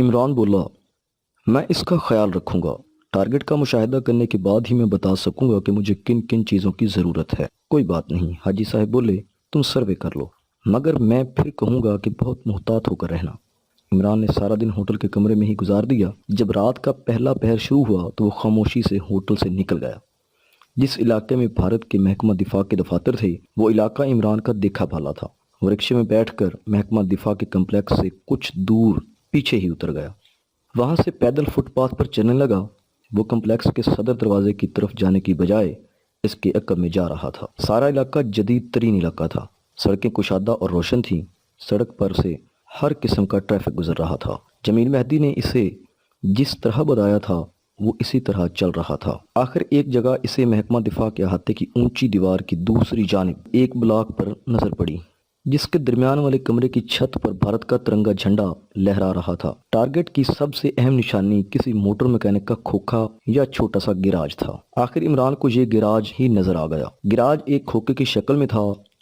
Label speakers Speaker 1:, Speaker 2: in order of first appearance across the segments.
Speaker 1: इमरान बोला, मैं इसका ख्याल रखूंगा। टारगेट का मुशाहिदा करने के बाद ही मैं बता सकूंगा कि मुझे किन किन चीज़ों की ज़रूरत है। कोई बात नहीं, हाजी साहब बोले, तुम सर्वे कर लो, मगर मैं फिर कहूँगा कि बहुत मुहतात होकर रहना। इमरान ने सारा दिन होटल के कमरे में ही गुजार दिया। जब रात का पहला पहर शुरू हुआ तो वो खामोशी से होटल से निकल गया। जिस इलाके में भारत के महकमा दिफा के दफातर थे, वो इलाका इमरान का देखा भाला था। वो रिक्शे में बैठकर महकमा दिफा के कम्प्लेक्स से कुछ दूर पीछे ही उतर गया। वहां से पैदल फुटपाथ पर चलने लगा। वो कम्प्लेक्स के सदर दरवाजे की तरफ जाने की बजाय इसके अकब में जा रहा था। सारा इलाका जदीद तरीन इलाका था। सड़कें कुशादा और रोशन थीं। सड़क पर से हर किस्म का ट्रैफिक गुजर रहा था। जमील मेहदी ने इसे जिस तरह बताया था वो इसी तरह चल रहा था। आखिर एक जगह इसे महकमा दिफा के अहाते की ऊंची दीवार की दूसरी जानिब एक ब्लॉक पर नजर पड़ी, जिसके दरमियान वाले कमरे की छत पर भारत का तिरंगा झंडा लहरा रहा था। टारगेट की सबसे अहम निशानी किसी मोटर मैकेनिक का खोखा या छोटा सा गिराज था। आखिर इमरान को ये गिराज ही नजर आ गया। गिराज एक खोखे की शक्ल में था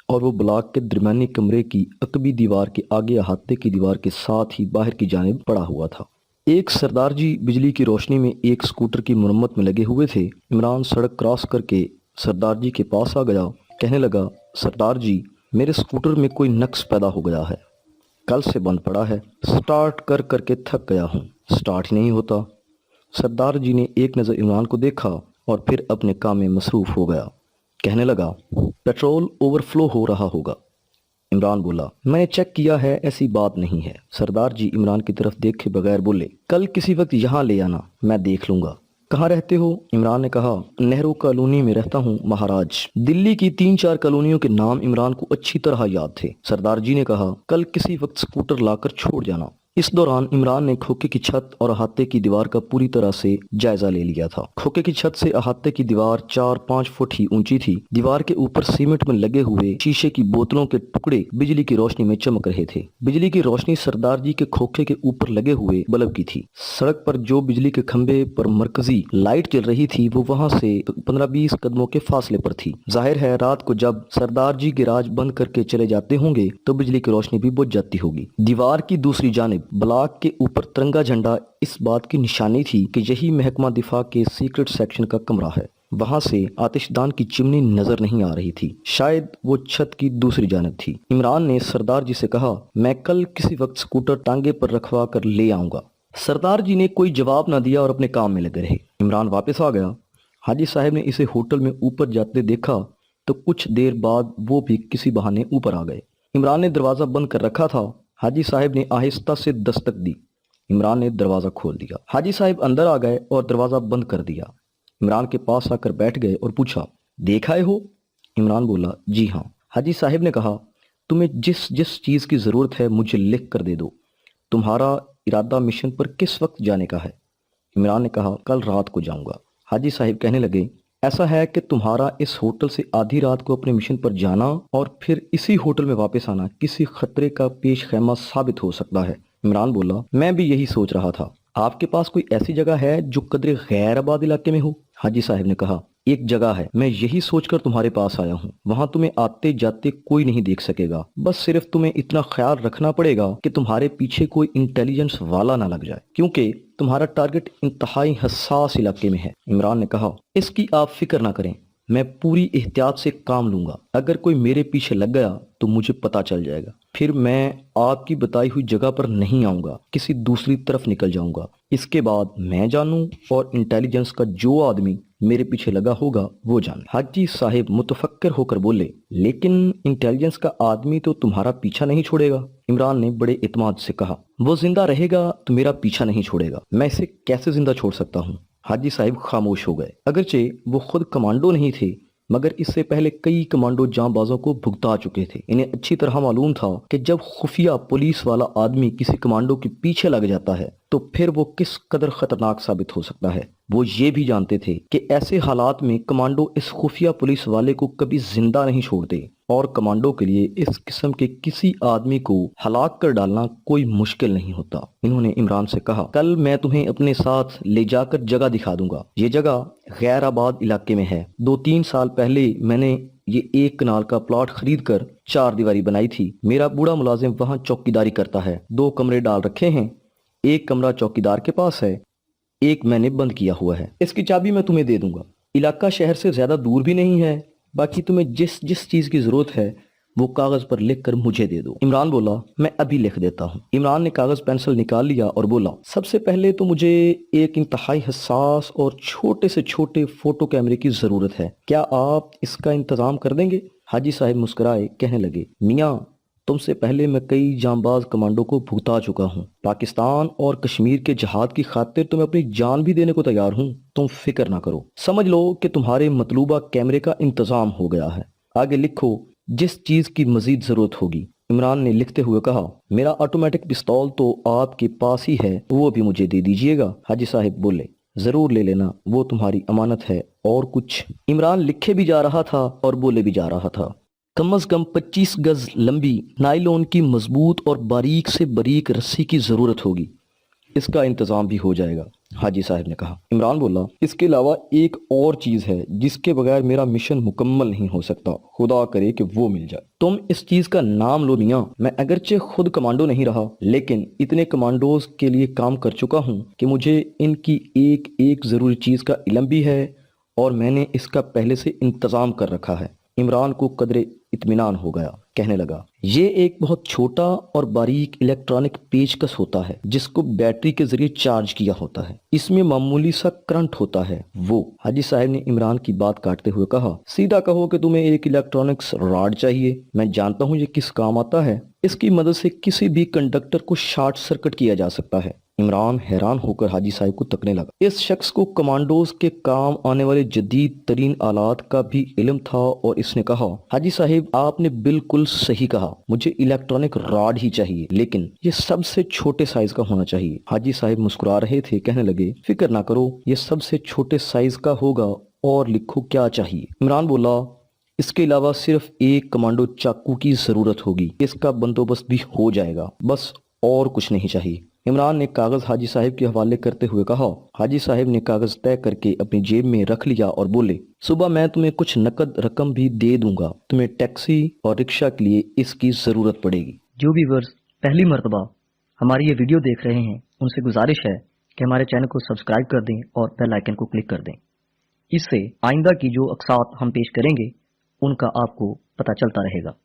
Speaker 1: और वो ब्लॉक के दरमियानी कमरे की अकबी दीवार के आगे अहाते की दीवार के साथ ही बाहर की जानिब पड़ा हुआ था। एक सरदार जी बिजली की रोशनी में एक स्कूटर की मुरम्मत में लगे हुए थे। इमरान सड़क क्रॉस करके सरदार जी के पास आ गया। कहने लगा, सरदार जी, मेरे स्कूटर में कोई नक्स पैदा हो गया है। कल से बंद पड़ा है। स्टार्ट कर करके थक गया हूँ, स्टार्ट ही नहीं होता। सरदार जी ने एक नज़र इमरान को देखा और फिर अपने काम में मसरूफ़ हो गया। कहने लगा, पेट्रोल ओवरफ्लो हो रहा होगा। इमरान बोला, मैंने चेक किया है, ऐसी बात नहीं है। सरदार जी इमरान की तरफ देखे बगैर बोले, कल किसी वक्त यहाँ ले आना, मैं देख लूंगा। कहाँ रहते हो? इमरान ने कहा, नेहरू कॉलोनी में रहता हूँ महाराज। दिल्ली की 3-4 कॉलोनियों के नाम इमरान को अच्छी तरह याद थे। सरदार जी ने कहा, कल किसी वक्त स्कूटर लाकर छोड़ जाना। इस दौरान इमरान ने खोखे की छत और अहाते की दीवार का पूरी तरह से जायजा ले लिया था। खोखे की छत से अहाते की दीवार 4-5 फुट ही ऊंची थी। दीवार के ऊपर सीमेंट में लगे हुए शीशे की बोतलों के टुकड़े बिजली की रोशनी में चमक रहे थे। बिजली की रोशनी सरदार जी के खोखे के ऊपर लगे हुए बल्ब की थी। सड़क पर जो बिजली के खंभे पर मरकजी लाइट जल रही थी वो वहां से 15-20 कदमों के फासले पर थी। जाहिर है रात को जब सरदार जी गिराज बंद करके चले जाते होंगे तो बिजली की रोशनी भी बुझ जाती होगी। दीवार की दूसरी जानिब ब्लॉक के ऊपर तिरंगा झंडा इस बात की निशानी थी कि यही महकमा दिफा के सीक्रेट सेक्शन का कमरा है। वहां से आतिशदान की चिमनी नजर नहीं आ रही थी। शायद वो छत की दूसरी जानिब थी। इमरान ने सरदार जी से कहा, मैं कल किसी वक्त स्कूटर टांगे पर रखवा कर ले आऊंगा। सरदार जी ने कोई जवाब न दिया और अपने काम में लगे रहे। इमरान वापस आ गया। हाजी साहब ने इसे होटल में ऊपर जाते देखा तो कुछ देर बाद वो भी किसी बहाने ऊपर आ गए। इमरान ने दरवाजा बंद कर रखा था। हाजी साहब ने आहिस्ता से दस्तक दी। इमरान ने दरवाज़ा खोल दिया। हाजी साहब अंदर आ गए और दरवाज़ा बंद कर दिया। इमरान के पास आकर बैठ गए और पूछा, देख आए हो? इमरान बोला, जी हाँ। हाजी साहब ने कहा, तुम्हें जिस जिस चीज़ की ज़रूरत है मुझे लिख कर दे दो। तुम्हारा इरादा मिशन पर किस वक्त जाने का है? इमरान ने कहा, कल रात को जाऊंगा। हाजी साहब कहने लगे, ऐसा है कि तुम्हारा इस होटल से आधी रात को अपने मिशन पर जाना और फिर इसी होटल में वापस आना किसी खतरे का पेश खैमा साबित हो सकता है। इमरान बोला, मैं भी यही सोच रहा था। आपके पास कोई ऐसी जगह है जो कदरे गैर आबाद इलाके में हो? हाजी साहब ने कहा, एक जगह है, मैं यही सोचकर तुम्हारे पास आया हूँ। वहाँ तुम्हें आते जाते कोई नहीं देख सकेगा। बस सिर्फ तुम्हें इतना ख्याल रखना पड़ेगा कि तुम्हारे पीछे कोई इंटेलिजेंस वाला ना लग जाए, क्योंकि तुम्हारा टारगेट इंतहाई हसास इलाके में है। इमरान ने कहा, इसकी आप फिक्र ना करें, मैं पूरी एहतियात से काम लूंगा। अगर कोई मेरे पीछे लग गया तो मुझे पता चल जाएगा। फिर मैं आपकी बताई हुई जगह पर नहीं आऊंगा, किसी दूसरी तरफ निकल जाऊंगा। इसके बाद मैं जानूं और इंटेलिजेंस का जो आदमी मेरे पीछे लगा होगा वो जाने। हाजी साहिब मुतफक्किर होकर बोले, लेकिन इंटेलिजेंस का आदमी तो तुम्हारा पीछा नहीं छोड़ेगा। इमरान ने बड़े इत्मीनान से कहा, वो जिंदा रहेगा तो मेरा पीछा नहीं छोड़ेगा। मैं इसे कैसे जिंदा छोड़ सकता हूँ? हाजी साहिब खामोश हो गए। अगरचे वो खुद कमांडो नहीं थे, मगर इससे पहले कई कमांडो जांबाजों को भुगता चुके थे। इन्हें अच्छी तरह मालूम था कि जब खुफिया पुलिस वाला आदमी किसी कमांडो के पीछे लग जाता है तो फिर वो किस कदर खतरनाक साबित हो सकता है। वो ये भी जानते थे कि ऐसे हालात में कमांडो इस खुफिया पुलिस वाले को कभी जिंदा नहीं छोड़ते और कमांडो के लिए इस किस्म के किसी आदमी को हलाक कर डालना कोई मुश्किल नहीं होता। इन्होंने इमरान से कहा, कल मैं तुम्हें अपने साथ ले जाकर जगह दिखा दूंगा। ये जगह गैर आबाद इलाके में है। 2-3 साल पहले मैंने ये 1 कनाल का प्लॉट खरीद कर 4 दीवारी बनाई थी। मेरा बूढ़ा मुलाजिम वहाँ चौकीदारी करता है। 2 कमरे डाल रखे हैं, एक कमरा चौकीदार के पास है, एक मैंने बंद किया हुआ है। इसकी चाबी मैं तुम्हें दे दूंगा। इलाका शहर से ज्यादा दूर भी नहीं है। बाकी तुम्हें जिस जिस चीज की जरूरत है वो कागज पर लिख कर मुझे दे दो। इमरान बोला, मैं अभी लिख देता हूँ। इमरान ने कागज पेंसिल निकाल लिया और बोला, सबसे पहले तो मुझे एक इंतहाई हसास और छोटे से छोटे फोटो कैमरे की जरूरत है। क्या आप इसका इंतजाम कर देंगे? हाजी साहब मुस्कुराए, कहने लगे, मियाँ, तुमसे पहले मैं कई जांबाज कमांडो को भुगता चुका हूँ। पाकिस्तान और कश्मीर के जहाद की खातिर तो मैं अपनी जान भी देने को तैयार हूँ। तुम फिक्र ना करो। समझ लो कि तुम्हारे मतलूबा कैमरे का इंतजाम हो गया है। आगे लिखो जिस चीज की मजीद जरूरत होगी। इमरान ने लिखते हुए कहा, मेरा ऑटोमेटिक पिस्तौल तो आपके पास ही है, वो भी मुझे दे दीजिएगा। हाजी साहब बोले, जरूर ले लेना, वो तुम्हारी अमानत है। और कुछ? इमरान लिखे भी जा रहा था और बोले भी जा रहा था। कम अज कम 25 गज लंबी नायलॉन की मजबूत और बारीक से बारीक रस्सी की जरूरत होगी। इसका इंतजाम भी हो जाएगा, हाजी साहब ने कहा। इमरान बोला, इसके अलावा एक और चीज है जिसके बगैर मेरा मिशन मुकम्मल नहीं हो सकता। खुदा करे कि वो मिल जाए। तुम इस चीज का नाम लो मियाँ। मैं अगरचे खुद कमांडो नहीं रहा, लेकिन इतने कमांडोज के लिए काम कर चुका हूँ कि मुझे इनकी एक एक जरूरी चीज का इल्म भी है और मैंने इसका पहले से इंतजाम कर रखा है। इमरान को कदरे इत्मीनान हो गया, कहने लगा, ये एक बहुत छोटा और बारीक इलेक्ट्रॉनिक पेचकस होता है जिसको बैटरी के जरिए चार्ज किया होता है। इसमें मामूली सा करंट होता है। वो हाजी साहब ने इमरान की बात काटते हुए कहा, सीधा कहो कि तुम्हें एक इलेक्ट्रॉनिक्स रॉड चाहिए। मैं जानता हूँ ये किस काम आता है। इसकी मदद से किसी भी कंडक्टर को शॉर्ट सर्किट किया जा सकता है। इमरान हैरान होकर हाजी साहब को तकने लगा। इस शख्स को कमांडोज के काम आने वाले जदीद तरीन आलात का भी इल्म था और इसने कहा, हाजी साहब, आपने बिल्कुल सही कहा, मुझे इलेक्ट्रॉनिक रॉड ही चाहिए, लेकिन ये सबसे छोटे साइज का होना चाहिए। हाजी साहब मुस्कुरा रहे थे, कहने लगे, फिक्र ना करो, ये सबसे छोटे साइज का होगा। और लिखो क्या चाहिए। इमरान बोला, इसके अलावा सिर्फ एक कमांडो चाकू की जरूरत होगी। इसका बंदोबस्त भी हो जाएगा, बस और कुछ नहीं चाहिए। इमरान ने कागज हाजी साहब के हवाले करते हुए कहा। हाजी साहब ने कागज तय करके अपनी जेब में रख लिया और बोले, सुबह मैं तुम्हें कुछ नकद रकम भी दे दूंगा। तुम्हें टैक्सी और रिक्शा के लिए इसकी जरूरत पड़ेगी।
Speaker 2: जो व्यूअर्स पहली मर्तबा हमारी ये वीडियो देख रहे हैं, उनसे गुजारिश है कि हमारे चैनल को सब्सक्राइब कर दें और बेल आइकन को क्लिक कर दें। इससे आइंदा की जो अक़सात हम पेश करेंगे उनका आपको पता चलता रहेगा।